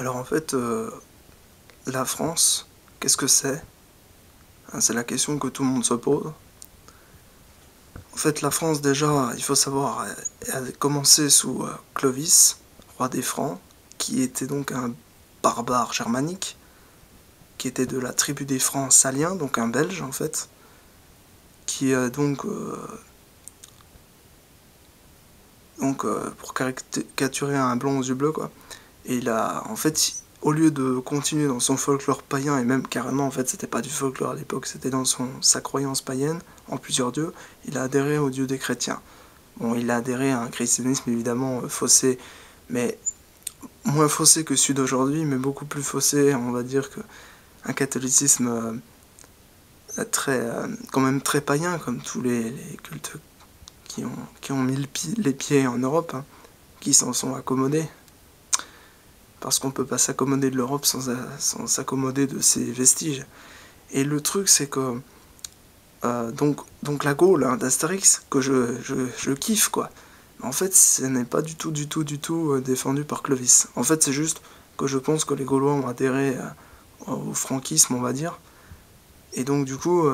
Alors en fait, la France, qu'est-ce que c'est? C'est la question que tout le monde se pose. En fait, la France, déjà, il faut savoir, elle a commencé sous Clovis, roi des Francs, qui était donc un barbare germanique, qui était de la tribu des Francs saliens, donc un Belge en fait, qui pour caricaturer un blond aux yeux bleus quoi. Et il a, en fait, au lieu de continuer dans son folklore païen, et même carrément, en fait, c'était pas du folklore à l'époque, c'était dans sa croyance païenne, en plusieurs dieux, il a adhéré au dieu des chrétiens. Bon, il a adhéré à un christianisme évidemment faussé, mais moins faussé que celui d'aujourd'hui, mais beaucoup plus faussé, on va dire, qu'un catholicisme quand même très païen, comme tous les cultes qui ont mis les pieds en Europe, hein, qui s'en sont accommodés. Parce qu'on peut pas s'accommoder de l'Europe sans s'accommoder de ses vestiges. Et le truc, c'est que donc la Gaule hein, d'Astérix, que je kiffe quoi. Mais en fait, ce n'est pas du tout défendu par Clovis. En fait, c'est juste que je pense que les Gaulois ont adhéré au franquisme, on va dire. Et donc du coup,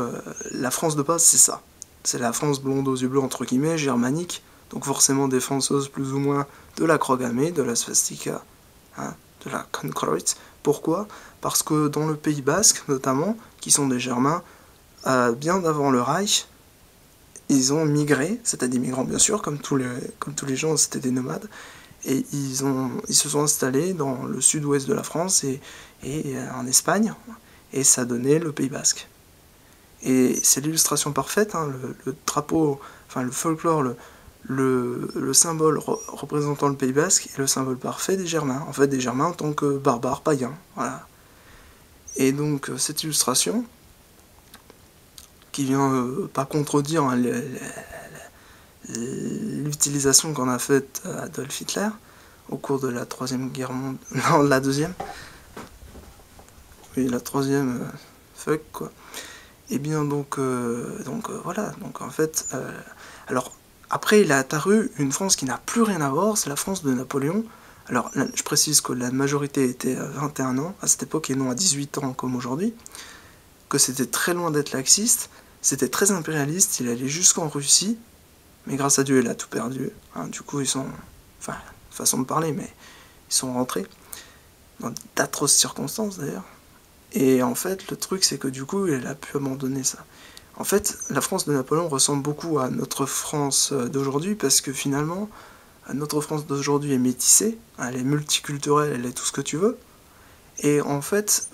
la France de base, c'est ça. C'est la France blonde aux yeux bleus, entre guillemets, germanique, donc forcément défenseuse plus ou moins de la croix gammée, de la swastika, hein, de la Kronkreuz. Pourquoi? Parce que dans le Pays Basque, notamment, qui sont des Germains, bien avant le Reich, ils ont migré, c'était des migrants bien sûr, comme tous les gens, c'était des nomades, et ils se sont installés dans le sud-ouest de la France et en Espagne, et ça donnait le Pays Basque. Et c'est l'illustration parfaite, hein, le drapeau, enfin le folklore, le symbole représentant le Pays Basque est le symbole parfait des Germains, en fait des Germains en tant que barbares païens, voilà. Et donc cette illustration, qui vient pas contredire hein, l'utilisation qu'en a faite Adolf Hitler au cours de la troisième guerre mondiale, non la deuxième, oui la troisième, fuck quoi. Et bien voilà, donc en fait, alors après il a apparu une France qui n'a plus rien à voir, c'est la France de Napoléon. Alors je précise que la majorité était à 21 ans à cette époque et non à 18 ans comme aujourd'hui, que c'était très loin d'être laxiste, c'était très impérialiste, il allait jusqu'en Russie, mais grâce à Dieu il a tout perdu, hein, du coup ils sont, enfin façon de parler, mais ils sont rentrés, dans d'atroces circonstances d'ailleurs. Et en fait, le truc, c'est que du coup, il a pu abandonner ça. En fait, la France de Napoléon ressemble beaucoup à notre France d'aujourd'hui, parce que finalement, notre France d'aujourd'hui est métissée, elle est multiculturelle, elle est tout ce que tu veux. Et en fait,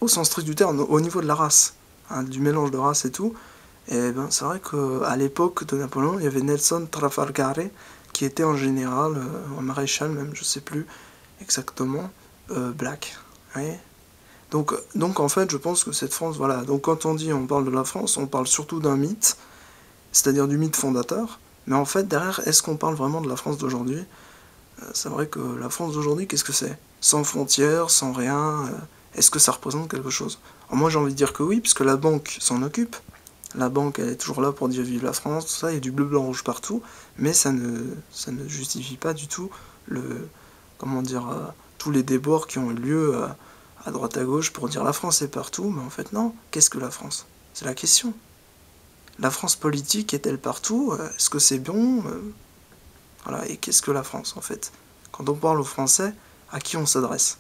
au sens strict du terme, au niveau de la race, hein, du mélange de race et tout, et ben, c'est vrai qu'à l'époque de Napoléon, il y avait Nelson Trafalgar, qui était en général, en maréchal même, je sais plus exactement, black. Ouais. Donc en fait, je pense que cette France, voilà, donc quand on parle de la France, on parle surtout d'un mythe, c'est-à-dire du mythe fondateur, mais en fait, derrière, est-ce qu'on parle vraiment de la France d'aujourd'hui? C'est vrai que la France d'aujourd'hui, qu'est-ce que c'est? Sans frontières, sans rien, est-ce que ça représente quelque chose? Alors moi j'ai envie de dire que oui, puisque la banque s'en occupe, la banque elle est toujours là pour dire vive la France, tout ça, il y a du bleu, blanc, rouge partout, mais ça ne justifie pas du tout comment dire, tous les déboires qui ont eu lieu à droite à gauche pour dire la France est partout, mais en fait non, qu'est-ce que la France? C'est la question. La France politique est-elle partout? Est-ce que c'est bon? Voilà, et qu'est-ce que la France en fait? Quand on parle aux Français, à qui on s'adresse?